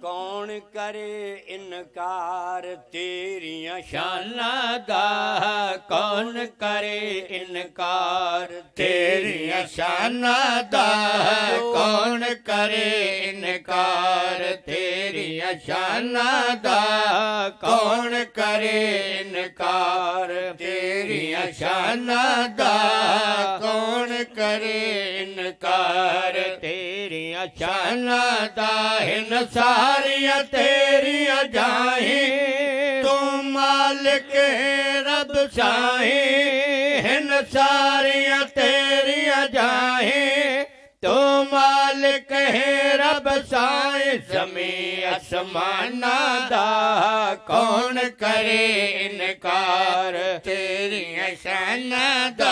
कौन करे इनकार तेरियां शाना दा कौन करे इनकार तेरियां शाना दा कौन करे इनकार तेरियां शाना दा कौन करे इनकार तेरियां शाना दा कौन करे इनकार तेरियां शाना दा हिन सारियां तेरियां जाही तू मालिक है रब शाही हिन सारियां तेरियां जाही तू मालिक है रब साईं ज़मी आसमाना दा कौन करे इनकार तेरियां शाना दा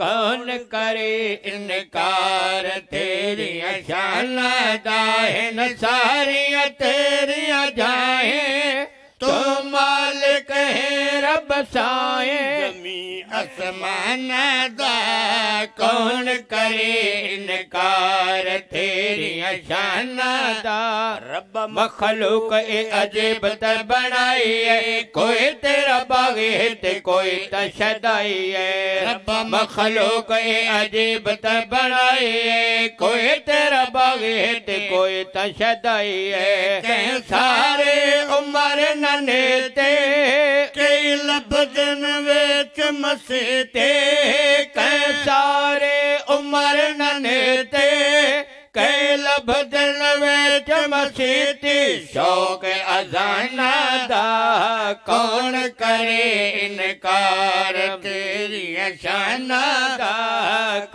कौन करे इनकार तेरियां शाना दा हिन सारियां तेरियां जाहे तू मालिक है रब साईं जमी आसमान दा कौन करे इनकार तेरियां शाना दा रब मखलूक ए अजीब त बनाई है कोई तेरा बागी है ते कोई तशदाई है रब मखलूक ए अजीब त बनाई है कोई तेरा बागी है ते कोई तशदाई है कहीं सारे उम्र नने ते कई लबदन विच मसीते कई सारे उम्र नने ते कई लबदन विच मसीती शौक अजाना दा कौन करे इनकार तेरियां शाना दा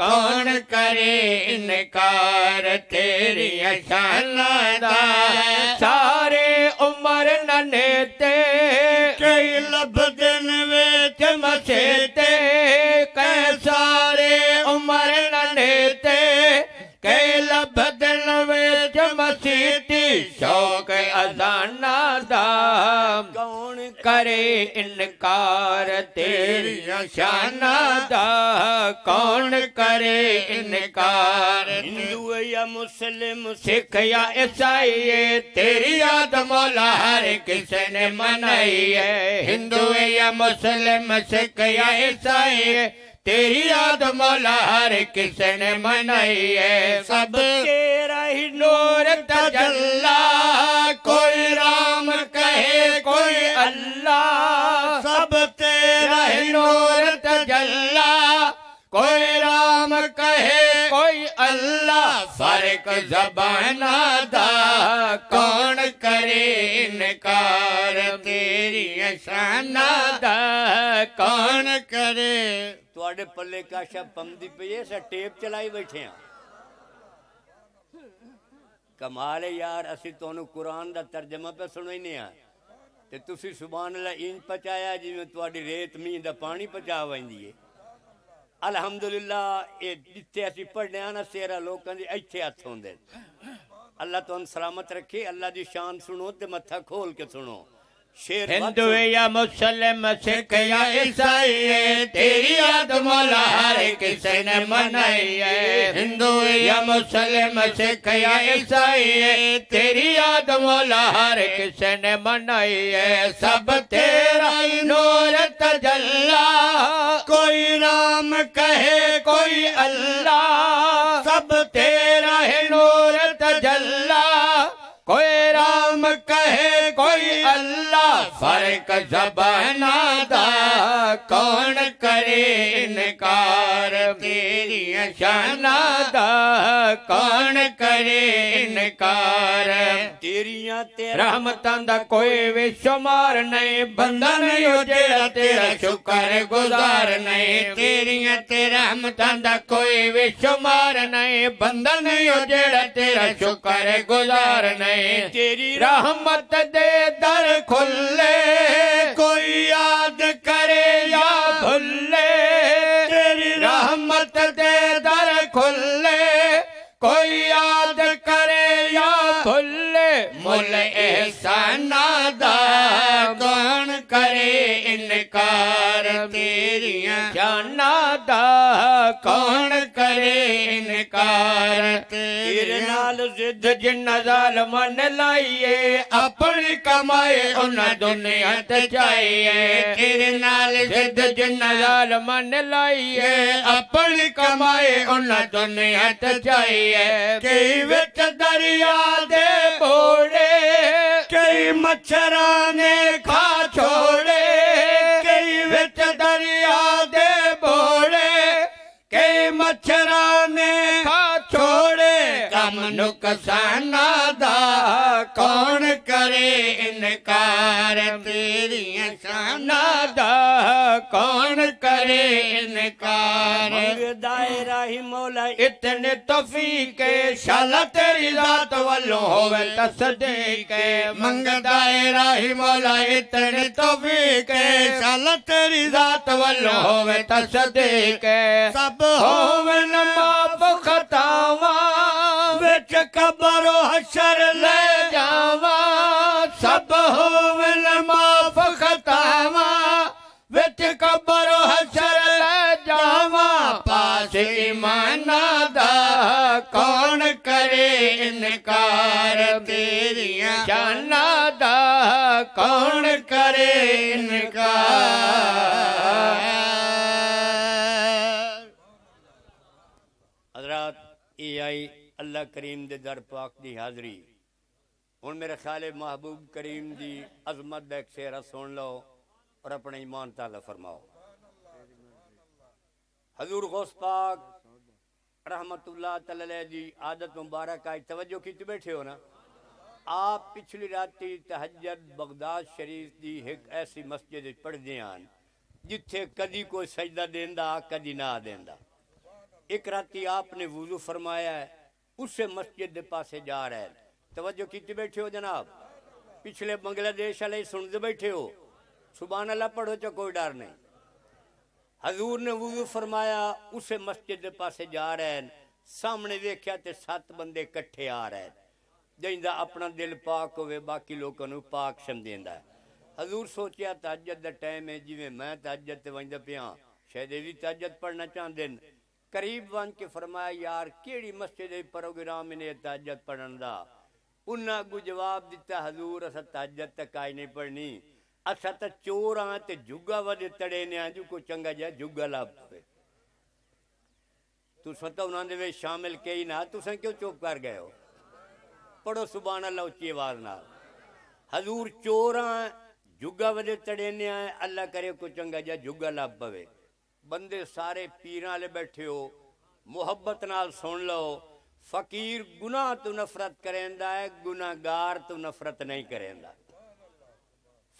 कौन करे इनकार तेरियां शाना दा सारे उम्र नने ते कई लबदन विच मसीते कई सारे उम्र नने ते कई लबदन विच मसीती शौक अजाना दा कौन करे इनकार तेरियां शाना दा कौन करे इनकार हिंदू या मुस्लिम सिख या ईसाई तेरी याद मौला हर किसी ने मनाई है हिंदू या मुस्लिम सिख या ईसाई तेरी याद मौला हर किसी ने मनाई है सब तेरा ही नूर तजल्ला कोई राम कहे कोई अल्लाह सब तेरा ही नूर तजल्ला कोई राम कहे कोई अल्लाह फर्क ज़बाना दा कौन करे इनकार तेरियां शाना दा कौन करे ਤੁਹਾਡੇ ਪੱਲੇ ਕਾਸ਼ਾ ਪੰਦੀ ਪਈ ਐ ਸਾ ਟੇਪ ਚਲਾਈ ਬੈਠੇ ਆ ਕਮਾਲ ਹੈ ਯਾਰ ਅਸੀਂ ਤੁਹਾਨੂੰ ਕੁਰਾਨ ਦਾ ਤਰਜਮਾ ਪੇ ਸੁਣਾਈਨੇ ਆ ਤੇ ਤੁਸੀਂ ਸੁਭਾਨ ਅੱਲਾ ਇੰਜ ਪਚਾਇਆ ਜਿਵੇਂ ਤੁਹਾਡੀ ਰੇਤ ਮੀਂਹ ਦਾ ਪਾਣੀ ਪਚਾ ਵੰਦੀ ਏ ਅਲਹਮਦੁਲਿਲਾ ਇਹ ਜਿੱਥੇ ਅਸੀਂ ਪੜ੍ਹਨੇ ਆ ਨਾ ਸੇਰਾ ਲੋਕਾਂ ਦੇ ਇੱਥੇ ਹੱਥ ਹੁੰਦੇ ਅੱਲਾ ਤੁਹਾਨੂੰ ਸਲਾਮਤ ਰੱਖੇ ਅੱਲਾ ਦੀ ਸ਼ਾਨ ਸੁਣੋ ਤੇ ਮੱਥਾ ਖੋਲ ਕੇ ਸੁਣੋ शेर हिंदू या मुस्लिम सिख या ईसाई तेरी याद मौला हर किसी ने मनाई है हिंदू या मुस्लिम सिख या ईसाई तेरी याद मौला हर किसी ने मनाई है सब तेरा ही नूर तजल्ला कोई राम कहे कोई अल्लाह सब तेरा ही नूर तजल्ला कोई राम कहे कोई अल्लाह फर्क ज़बाना दा कौन करे इनकार तेरियां शाना दा कौन करे इनकार तेरियां रहमतां दा कोई भी शुमार नहीं बंदा नहीं हो जेड़ा तेरा शुक्र गुजार नहीं तेरियां रहमतां दा कोई भी शुमार नहीं बंदा नहीं हो जेड़ा तेरा शुक्र गुजार नहीं तेरी रहमत दे दर खुले कोई याद करे या भूले तेरी रहमत दे दर खुले कोई याद करे या भूले मुल एहसाना दा कौन करे इन इनकार तेरियां शानां दा कौन करे इनकार तेरे नाल जिद जिन्ना ज़ालिमां ने लाईए अपनी कमाए उन्हां दुनिया ते चाहिए तेरे नाल जिद जिन्ना ज़ालिमां ने लाईए अपनी कमाए उन्हां दुनिया ते चाहिए कई विच दरिया दे बोड़े कई मच्छरां ने खा छोड़े कई विच दरिया दे बोड़े कई मच्छरां ने खा छोड़े कम नुकसाना दा कौन करे इनकार तेरियां शानां दा कौन करे इनकार दायरा ही मौला इतने तौफीक शाला तेरी जात वालों होवे तसदीक मंगदा है राही मौला इतने तौफीक शाला तेरी जात वालों होवे तसदीक सब होवे माफ खतावा विच कब्र हशर ले जावा सब होवे माफ खतावा विच कब्र हशर ले जावा पास ईमाना दा कौन करे इनकार तेरियां शानां दा कौन करे इनकार हजरात ये आई अल्लाह करीम दे दर पाक दी हाजरी हुण मेरे ख्याल है महबूब करीम दी अजमत दा एक शेरा सुन लो और अपना ईमान ताज़ा फरमाओ हजूर गौस पाक रहमतुल्लाह तआला जी आदत मुबारक आई तवज्जो की बैठे हो ना आप पिछली राती तहज्जुद बगदाद शरीफ दी एक ऐसी मस्जिद पढ़दे आन जिथे कदी कोई सजदा देंदा कदी ना देंदा एक राती आपने वुजू फरमाया है उसे मस्जिद के पासे जा रहा है तवज्जो की बैठे हो जनाब पिछले बांग्लादेश वाले सुनते बैठे हो सुभान अल्लाह पढ़ो तो कोई डर नहीं हजूर ने वुजू फरमाया उसे मस्जिद के पासे जा रहे हैं सामने देखा तो 7 बंदे इकट्ठे आ रहे हैं जिंदा अपना दिल पाक होवे बाकी लोगों को पाक समझेंदा है हजूर सोचा तहज्जुद का टाइम है जिवें मैं तहज्जुद ते वंदा पिया शायद ये भी तहज्जुद पढ़ना चाहते हैं करीब बन के फरमाया यार केड़ी मस्जिद प्रोग्राम इन्हें तहज्जुद पढ़न दा उन्हें अगू जवाब दिता हजूर असा तहज्जुद तक आई नहीं पढ़नी असा तो चोर हाँ ते जुग्गा वधे तड़े ने जो को चंगा जा जुग्गा लाभ पवे तुसा तो उन्होंने शामिल कई ना तुसा क्यों चुप कर गए हो पढ़ो सुभान अल्लाह उच्ची आवाज नाल हजूर चोर हाँ जुग्गा वधे तड़े ने अल्लाह करे को चंगा जा जुग्गा लाभ पवे बंदे सारे पीरां वाले बैठे हो मुहब्बत नाल सुन लो फकीर गुनाह तो नफरत करेंदा है गुनाहगार तो नफरत नहीं करेंदा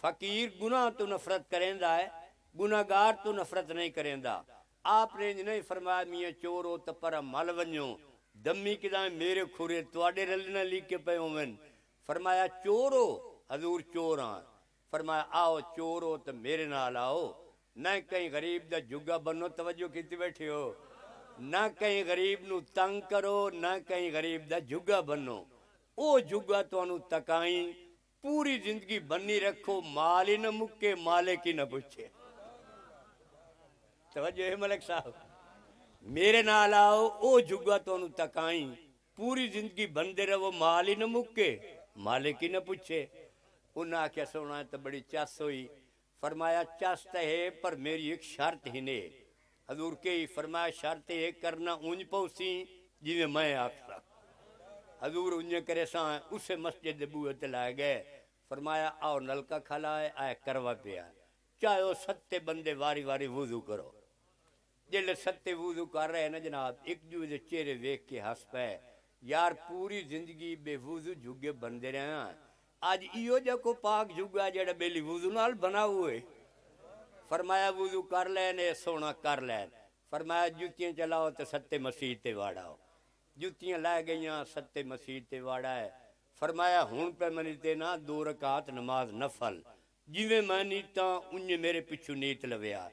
फकीर गुनाह तो नफरत करेंदा है गुनाहगार तो नफरत नहीं करेंदा आपने नहीं फरमाया मियाँ चोर हो तो पर मल वञो दमी किदा मेरे खुरे तुआडे रलना लिख के पे होवन फरमाया चोर हो हजूर चोर हाँ फरमाया आओ चोर हो तो मेरे नाल आओ न कहीं गरीब दा जुग्गा बनो तवज्जो की बैठे हो न कहीं गरीब नू तंग करो न कहीं गरीब दा जुग्गा बनो ओ जुग्गा तुहानू तकाई पूरी जिंदगी बनी रखो माल ही न मुक्के मालिक ही न पूछे तवज्जो है मलिक साहब मेरे नाल आओ ओ जुग्गा तुहानू तकाई पूरी जिंदगी बनते रहो माल ही न मुक्के मालिक ही न पूछे उन्हें आख्या सोना तो बड़ी चस हुई फरमाया चस तो है पर मेरी एक शर्त ही ने हजूर के ही फरमाया शर्त है करना ऊंज पौसी जिवें मैं आखसा हजूर ऊंज करे सा उसे मस्जिद दे बूहे ते ला गए फरमाया आओ नलका खलाए आए करवा पिया चाहे 7 बंदे वारी वारी वुजू करो जिले 7 वुजू कर रहे ना जनाब एक दूजे दे चेहरे वेख के हंस पे यार पूरी जिंदगी बेवुजू जुगे बनते रहे आज इो जो को पाक जुगा जेड़ा बेली वुजू नाल बना हुए फरमाया वुजू कर लेने सोना कर लैन फरमाया जुतियां चलाओ तो 7 मसीह ते वाड़ाओ जुतियां लै गई 7 मसीह ते वाड़ा है फरमाया हूं पे मनीते ना 2 रकात नमाज नफल जिवें मैं नीता उन्हें मेरे पिछू नीत लव्या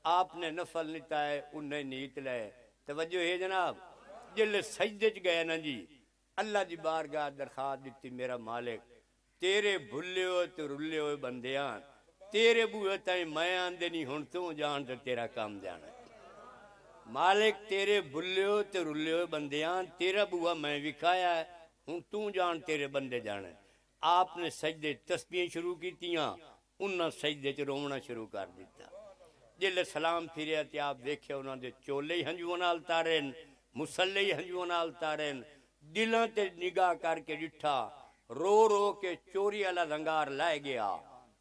आपने नफल नीता है उन्हें नीत ले तवज्जो है जनाब जिले सजदे च गए ना जी अल्लाह दी बारगाह दरखास्त दी मेरा मालिक तेरे भुले हो ते रुले हुए बंदियां तेरे बूहे ताई मैं आंदे नहीं हुण तू जान ते तेरा काम जाना मालिक तेरे बुल्लियो ते रुल्लियो बंदियां तेरा बूहा मैं विखाया है हुण तू जान तेरे बंदे जाने आपने सजदे तस्बीहां शुरू कीतियां उन्हां सजदे च रोवना शुरू कर दिता जिले सलाम फिरिया ते आप वेख्या उन्हां दे चोले ही हंजुआं नाल तारे मुसल्ले ही हंजुआं नाल तारे दिलां ते निगाह करके डिठा रो रो के चोरी वाला रंगार लै गया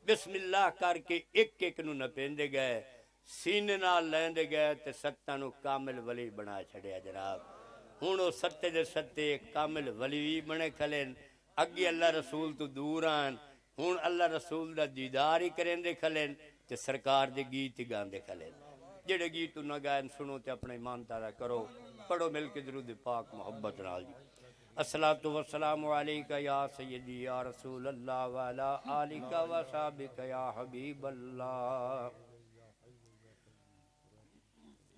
बिस्मिल्लाह करके एक एक नूं नपेंदे गए सीने नाल लैंदे गए ते सत्तां नूं कामिल वली बना छड़िया जनाब हुण ओ सत्ते दे सत्ते कामिल वली भी बने खलेन अगे अल्लाह रसूल तो दूर आन हुण अल्लाह रसूल दा दीदार ही करेंदे खलेन ते सरकार दे गीत ही गांदे खलेन जेड़े गीत ना गायन सुनो ते अपने ईमान तारा करो पढ़ो मिल के दरूद पाक मोहब्बत नाल जी अस्सलातु वस्सलामु अलैका या सय्यदी या रसूल अल्लाह व अला आलिका व सहाबिका या हबीब अल्लाह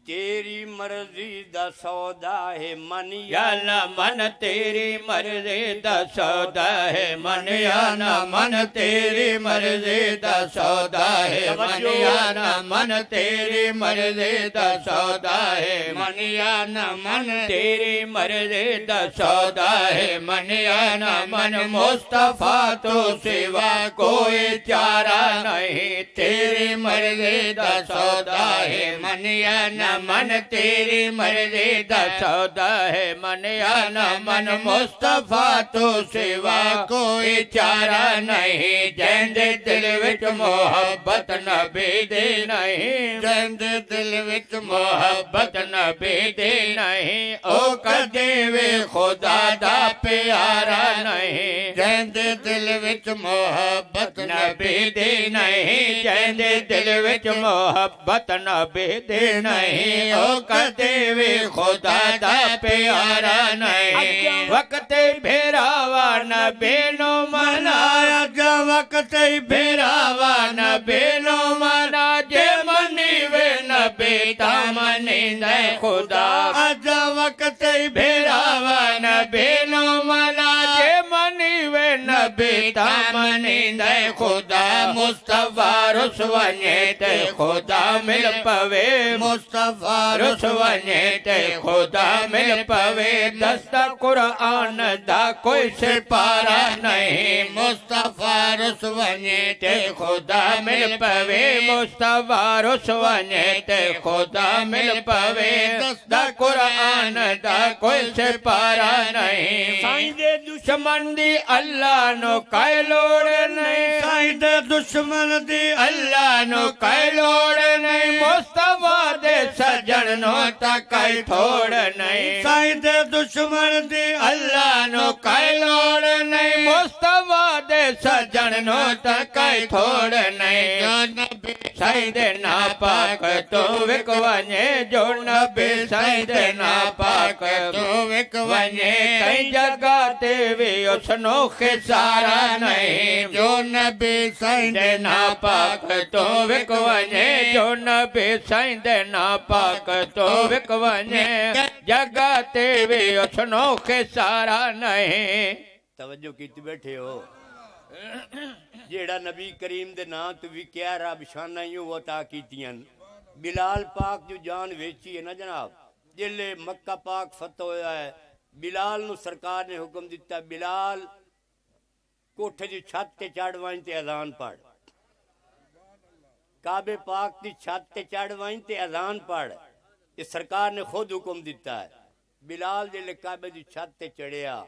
तेरी मर्जी दा सौदा है मन या ना मन तेरी मर्जी दा सौदा है मन या ना मन तेरी मर्जी दा सौदा है मन या ना मन तेरी मर्जी दा सौदा है मन या ना मन तेरी मर्जी दा सौदा है मन या ना मन मुस्तफा तो सिवा कोई चारा नहीं तेरी मर्जी दा सौदा है मन या ना मन तेरी मर्जी दा सौदा है मन या न मन मुस्तफा तो सिवा कोई चारा नहीं जैंदे दिल विच मोहब्बत नबी दे नहीं जैंदे दिल विच मोहब्बत नबी दे नहीं ओ कदे वे खुदा दा प्यारा नहीं जैंदे दिल विच मोहब्बत नबी दे नहीं जैंदे दिल विच मोहब्बत नबी दे नहीं ओ कदे वे खुदा दा प्यारा नहीं वक्त भेरावा नबी नो मनाया जा वक्त भेरावा नबी नो मना जे मनी वे नबी ता मनी दे खुदा अज वक्त भेरावा नबी नो मना जे मनी वे नबी ता मनी दे खुदा मुस्तफा रुसवने ते खुदा मिल पवे मुस्तफा रुसवने ते खुदा मिल पवे दस्ता कुरान दा कोई सिपारा नहीं मुस्तफा रुसवने ते खुदा मिल पवे मुस्तफा रुसवने ते खुदा मिल पवे दस्ता कुरान दा कोई सिपारा नहीं साईं दे दुश्मन दी अल्लाह नो काई लोड़ नहीं साईं दे दुश्मन दी अल्लाह नो काई लोड़ नहीं मुस्तफा दे सजन नो तकाई थोड़ नहीं साईं दे दुश्मन दी अल्लाह नो काई लोड़ नहीं मुस्तफा दे सजन नो तकाई थोड़ नहीं जो नबी साईं दे नापाक तो विक वने जो नबी साईं दे नापाक तो विक वने कई जगह ते भी उसनो खिसारा नहीं जो नबी साईं दे नापाक तो विक वने जो नबी साईं दे नापाक तो विक वने जगह ते भी उसनो खिसारा नहीं तवज्जो कीती बैठे हो जेड़ा नबी करीम दे नाम तो भी क्या रब शाना यूं वता कीतियां बिलाल पाक जो जान वेची है ना जनाब जिले मक्का पाक फतह होया है बिलाल नु सरकार ने हुक्म दिता बिलाल कोठे दी छत ते चढ़ वहीं ते अजान पढ़ काबे पाक दी छत ते चढ़ वहीं ते अजान पढ़ ये सरकार ने खुद हुक्म दिता है बिलाल जिले काबे दी छत ते चढ़िया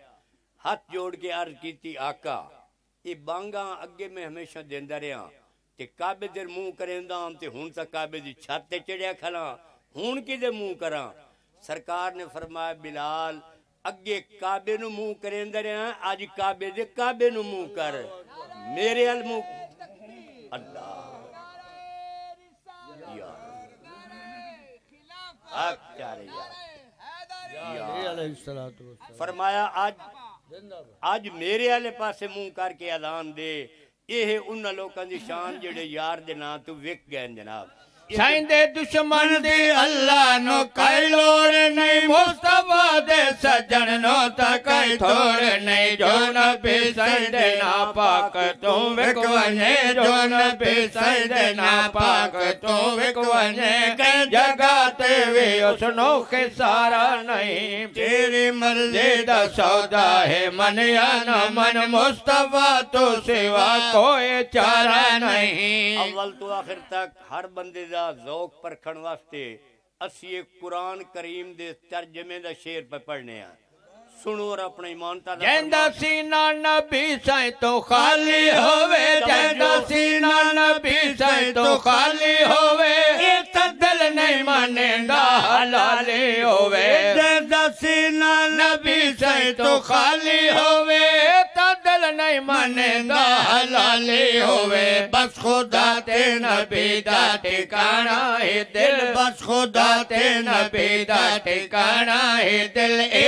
हाथ जोड़ के अर्ज कीती आका ये बांगा अगे मैं हमेशा देंदा रहा ते काबे दे मुंह करेंदा ते हुण तक काबे दी छत ते चढ़िया खला हुण किदे मुंह करा सरकार ने फरमाया बिलाल अगे काबे नु मुंह करेंदा रहा आज काबे नु मुंह कर मेरे अल मुंह अल्लाह फरमाया आज मेरे आले पासे मुंह करके ऐलान दे ये उन्होंने लोगों की शान जेड़े यार दे नाम तो विक गए जनाब साइंदे दुश्मन दी अल्लाह नो कई लोड़ नहीं मुस्तफा दे सजन नो तकई थोड़ नहीं जो नबी साइंदे ना पाक तू विकवने जो नबी साइंदे ना पाक तू विकवने कई जगह ते वे उसनो खिसारा नहीं तेरी मर्जी दा सौदा है मन या न मन मुस्तफा तो सिवा कोई चारा नहीं। अव्वल तो आखिर तक हर बंदे दा ज़ौक परखण वास्ते असी एक कुरान करीम दे तर्जमे दा शेर पे पढ़ने आ सुनो और अपने ईमानता जैंदा सीना नबी साईं तो खाली होवे जैंदा सीना नबी साईं तो खाली होवे ये दिल नहीं मानेंदा हलाली होवे जैंदा सीना नबी साईं तो खाली होवे दिल नहीं मानेंदा हलाली होवे बस खुदा ते नबी दा ठिकाना है दिल बस खुदा ते नबी दा ठिकाना है दिल ए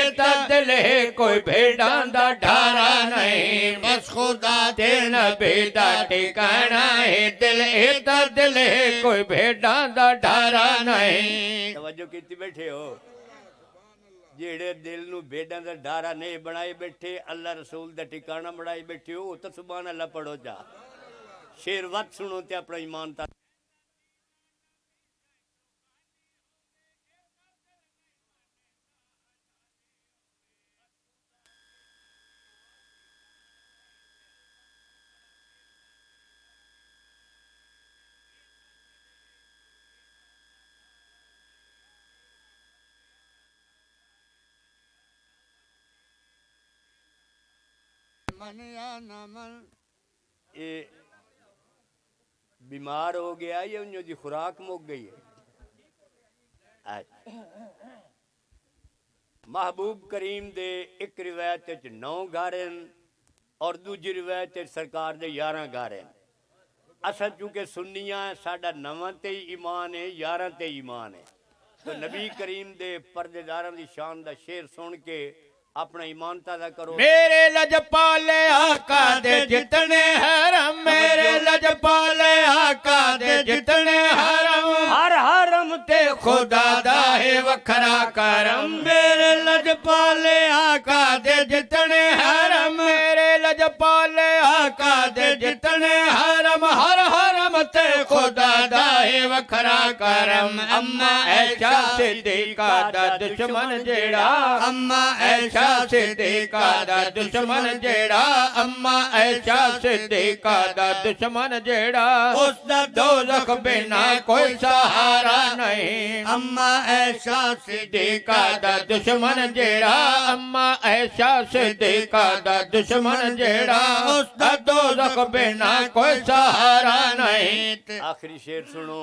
दिल है कोई भेड़ा दा ढारा नहीं बस खुदा ते नबी दा ठिकाना है दिल ए दिल है कोई भेड़ा दा ढारा नहीं। तवज्जो कीती बैठे हो जेड़े दिल नू भेड़ां दा डारा नहीं बनाए बैठे अल्लाह रसूल दा ठिकाना बनाए बैठे हो तो सुभान अल्लाह पढ़ो जा शेर वत सुनो ते अपना ईमान ता ये बीमार हो गया ये उन्हों दी खुराक मुक गई है। महबूब करीम दे एक रिवायत 9 घर और दूजी रिवायत सरकार दे 11 घर हैं। असा चूंकि सुन्नियां साडा 9 ते ईमान है 11 ते ईमान है तो नबी करीम दे पर्देदारां दी शान दा शेर सुन के अपना ईमान ताज़ा करो। मेरे लजपाले आका दे जितने हरम मेरे लजपाले आका दे जितने हरम हर हरम ते खुदा दा है वखरा करम मेरे लजपाले आका दे जितने हरम मेरे लजपाले आका दे जितने हरम हर हरम ते खुदा दा है वखरा करम। अम्मा ऐशा सिद्दीका दा दुश्मन जेड़ा अम्मा ऐशा सिद्दीका दा दुश्मन जेड़ा अम्मा ऐशा सिद्दीका दा दुश्मन जेड़ा उसदा दोज़ख बिना कोई सहारा नहीं। अम्मा ऐशा सिद्दीका दा दुश्मन जेड़ा अम्मा ऐशा सिद्दीका दा दुश्मन जेड़ा उसदा दोज़ख बिना कोई सहारा नहीं। आखिरी शेर सुनो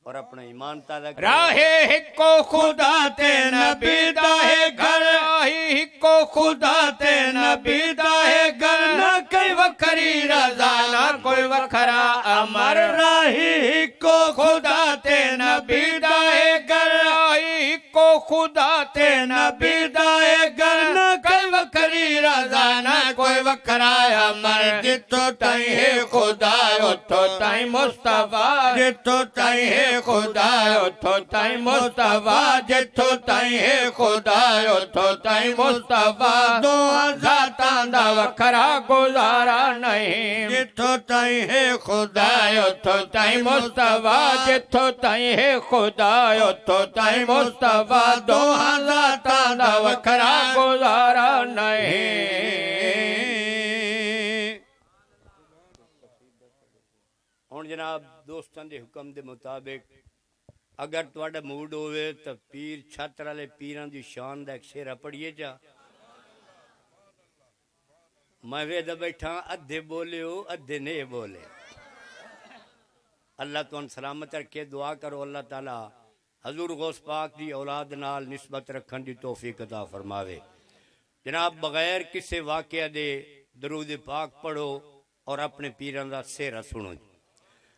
और अपना ईमान ताज़ा करो। राहे हिको खुदा ते नबी दा है घर हिको खुदा ते नबी दा है घर ना कोई वखरी रज़ा ना कोई वखरा अमर राही हिको खुदा ते नबी दा है घर हिको खुदा ते नबी दा है घर ना कोई वखरी रज़ा ना कोई वखरा अमर जितो ताई है खुदा उतो ताई मुस्तफा जितो ताई है खुदा उतो ताई मुस्तफा जितो ताई है खुदा उतो ताई मुस्तफा दो जाता दा वखरा गुजारा नहीं जितो ताई है खुदा उतो ताई मुस्तफा जितो ताई है खुदा उतो ताई मुस्तफा दो जाता दा वखरा गुजारा नहीं। हुण जनाब दोस्तों के हुक्म के मुताबिक अगर तुहाडा मूड होवे तो पीर छात्र वाले पीरां दी शान दा एक शेरा पढ़िए जा। मैं वेद बैठा अद्धे बोले हो अद्धे नहीं बोले अल्लाह तुहानू सलामत रखे दुआ करो अल्लाह ताला हजूर गौस पाक दी औलाद नाल निस्बत रखन दी तौफीक अता फरमावे। जनाब बगैर किसी वाक़या दे दरूद पाक पढ़ो और अपने पीरां दा सेहरा सुनो।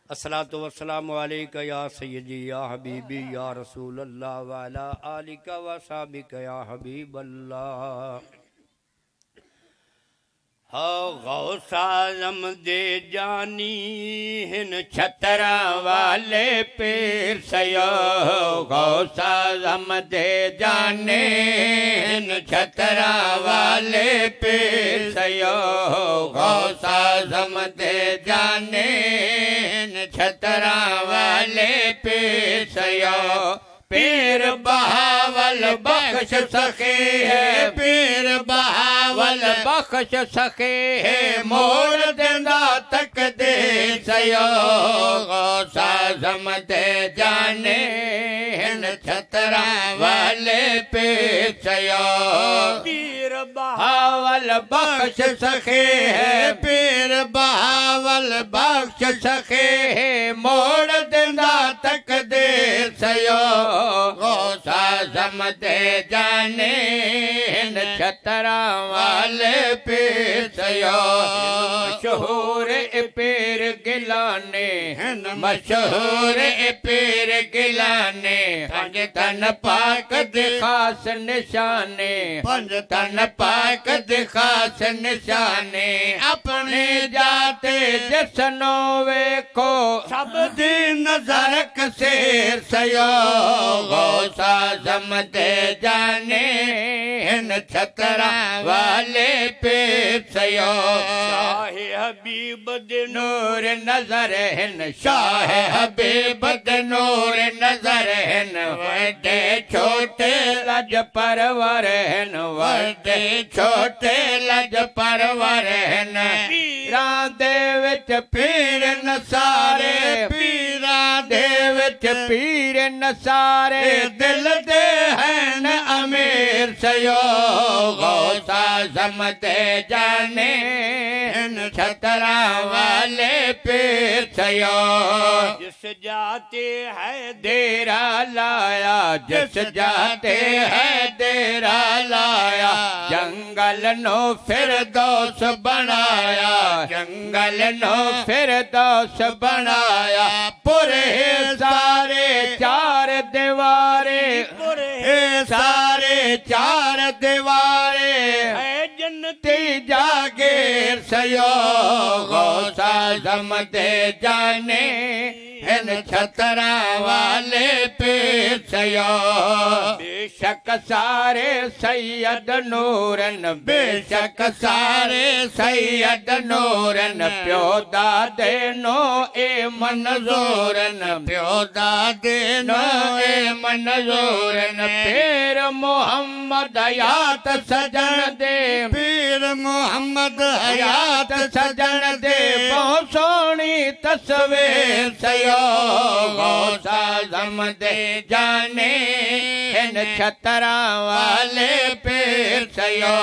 अस्सलातु वस्सलामु अलैका या सय्यदी या हबीबी या रसूल अल्लाह व अला आलिका व सहाबिका या हबीब अल्लाह। गौस आज़म दे जानी हिन छतरा वाले पीर सयो गौस आज़म दे जाने हिन छतरा वाले पीर सयो गौस आज़म दे जाने हिन छतरा वाले पीर सयो पीर बहावल बख्श सखे है पीर बहावल बख्श सखे है मोड़ देंदा तक दे सयो गौस आज़म दे जाने हिन छतरा वाले पीर सयो पीर बहावल बख्श सखे है पीर बहावल बख्श सखे है मोड़ देंदा तक दे सयो गौस आज़म दे जाने हिन छतरा वाले पीर सयो मशहूर पीर गिलाने हिन मशहूर पीर गिलाने पंज तन पाक दे खास निशाने पंज तन पाक दे खास निशाने अपने जाते जिसनो वेखो सब दी नजर कसेर सयो गौस आज़म दे जाने हिन छतरा वाले पीर सयो शाह हबीब दे नूर नजर हिन शाह हबीब दे नूर नजर हिन वडे छोटे लज परवर हिन वडे छोटे लज परवर हिन पीरां दे विच पीर नसारे पीरां दे विच पीर नसारे दिल दे हन अमीर सयो गौस आज़म दे जाने हिन छतरा वाले पीर सयो जिस जाते है डेरा लाया जिस जाते है डेरा लाया जंगल नो फिरदौस बनाया जंगल नो फिरदौस बनाया पूरे सारे चार दीवारे पूरे सारे चार दीवारे है जन्नती ती जागीर सयो गौस आज़म दे जाने हिन छतरा वाले पीर सयो बेशक सारे सैयद नूरन बेशक सारे सैयद नूरन प्यो दादे नो ए मंजूरन प्यो दादे नो ए मंजूरन पीर मोहम्मद हयात सजन दे पीर मोहम्मद हयात सजन दे बहुत सोहनी तस्वीर सयो गौस आज़म दे जाने हिन छतरा वाले पीर सयो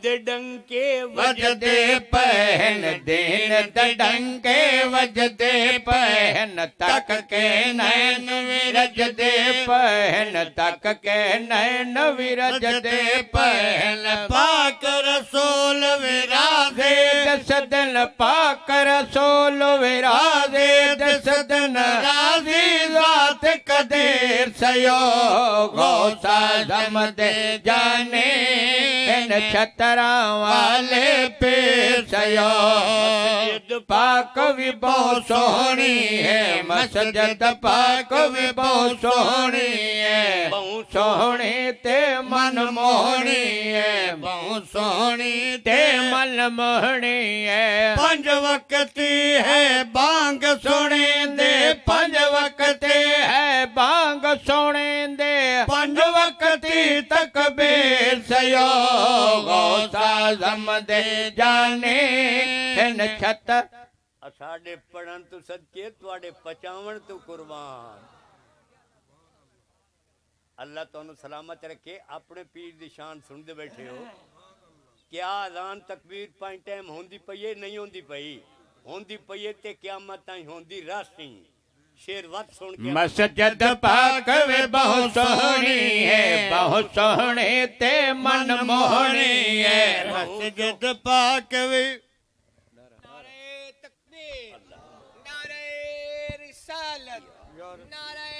दे डंके वजदे पहन दिन डंके वजदे पहन तक के नैन विरज दे पहन तक के नैन विरज दे पहन पाक रसूल विराजे दस दिन पाक रसूल विराजे दस दिन राजी जात कदीर सयो गौस आज़म दे जाने हिन छतरा वाले पीर सयो मस्जिद पाक भी बहुत सोहनी है मस्जिद पाक भी बहुत सोहनी है बहुत सोहनी ते मन मोहनी है बहुत सोहनी ते मन मोहनी है पंज वक्ती है बांग सुने दे पंज वक्ती है बांग सुने दे पंज वक्ती तकबीर सयो गौस आज़म दे जाने हिन छत साढ़े पढ़न तो सदके तुहाडे पचावन तो कुर्बान अल्लाह तुहानू सलामत रखे अपने पीर दी शान सुनते बैठे हो क्या अज़ान तकबीर पांच टाइम होंदी पई है नहीं होंदी पई होंदी पई है ते क़यामत ताईं होंदी रासी शेर वत सुन के मस्जिद पाक वे बहुत सोहनी है बहुत सोहनी ते मन मोहनी है मस्जिद पाक वे नारे तकबीर नारे रिसालत नारे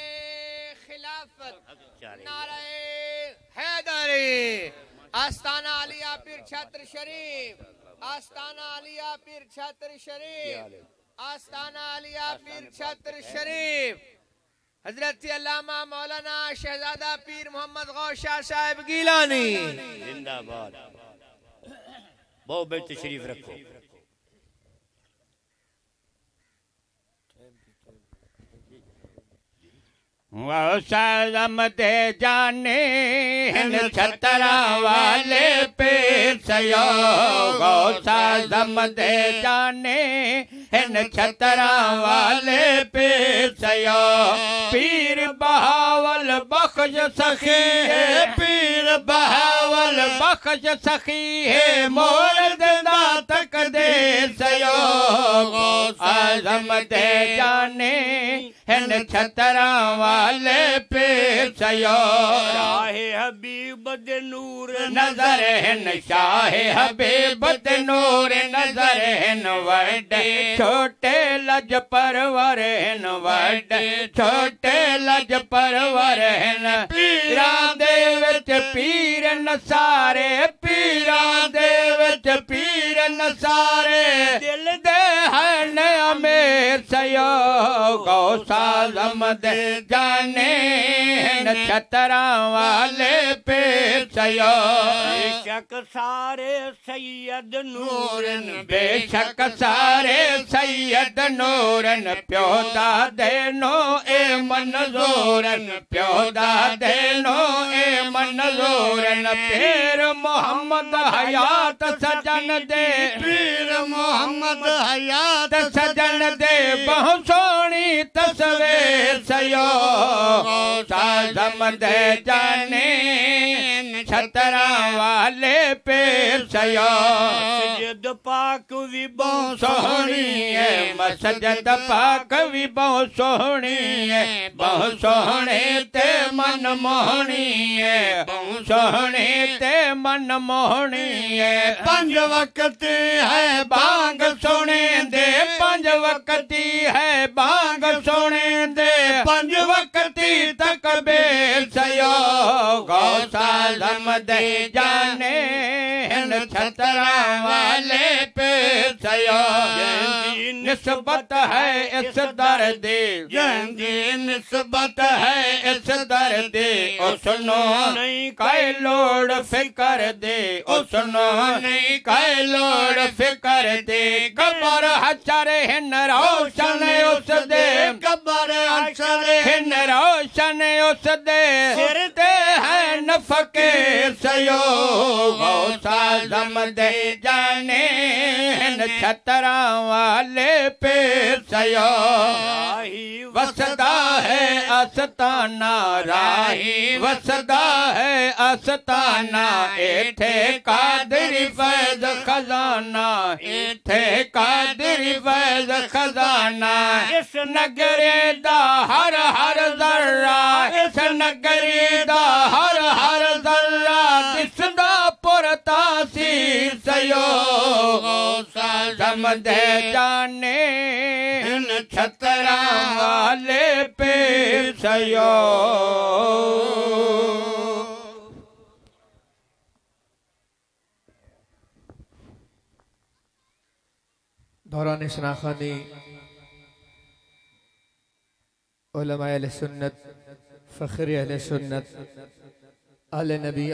खिलाफत नारे हैदरी आस्ताना आलिया पीर छत्र शरीफ, आस्ताना आलिया पीर छत्र शरीफ, आस्ताना आलिया पीर छत्र शरीफ। हजरत अल्लामा मौलाना शहजादा पीर मोहम्मद गौस शाह साहब गिलानी जिंदाबाद। बहुत बेहतर तशरीफ रखो। साजम दे जाने हिन छतरा वाले पे सयो, साजम दे जाने हिन छतरा वाले पे सयो। पीर बहावल बख्श सखी है, पीर बहावल बख्श सखी है, मोर दा तक दे सयो। आजम दे जाने हिन छतरा वाले पे सयो। शाह हबीब दे नूर नजर हिन शाह हबीब दे नूर नजर हिन, वड्डे छोटे लज परवर हिन, वड्डे छोटे लज परवर हिन। पीरां दे विच पीर नसारे, पीरां दे विच पीर नसारे, दिल दे हन अमीर सयो। गौस आज़म दे जाने हिन छतरा वाले पे सयो। बेशक सारे सैयद नूरन, बेशक सारे सैयद नूरन, प्यो दादे नो ए मंजूरन, प्यो दादे नो ए मंजूरन। पीर मोहम्मद हयात सजन दे, पीर मोहम्मद हयात सजन दे, बहु सोहनी तस्वीर सयो। साजम दे जाने छतरा वाले पे सयो। मस्जिद पाक भी बहुत सोहनी है, मस्जिद पाक भी बहुत सोहनी है, बहुत सोहने ते मन मोहनी है, बहुत सोहने ते मन मोहनी है। पंज वक्त है बांग सोने दे, पंज वक्ती है बांग सोने दे, पंज वक्ती तक बेर सयो। गौस आज़म दे जाने हिन छतरा वाले पे सयो। निस्बत है इस दर्द, जंगी निस्बत है इस दर्द, ओ सुनो नहीं काई लोड़ फिकर दे, ओ सुनो नहीं काई लोड़ फिकर दे। कबर हशर हिन रोशन उस दे, कबर हशर हिन रोशन उस दे, सिर ते है नफके सयो। गौस आज़म दे जाने हिन छतरा वाले पे सयो। वसदा है आस्ताना, राही वसदा है आस्ताना, एठे कादरी फैज़ खजाना, एठे कादरी फैज़ खजाना। इस नगरे दा हर हर जर्रा, इस नगरे दा हर हर जर्रा, दिसदा पुर तासीर सयो। गौस आज़म दे जाने हिन छतरा वाले पे सयो। दौरान शनाखानी उलमा अहले सुन्नत, फ़ख्र अहले सुन्नत, आले नबी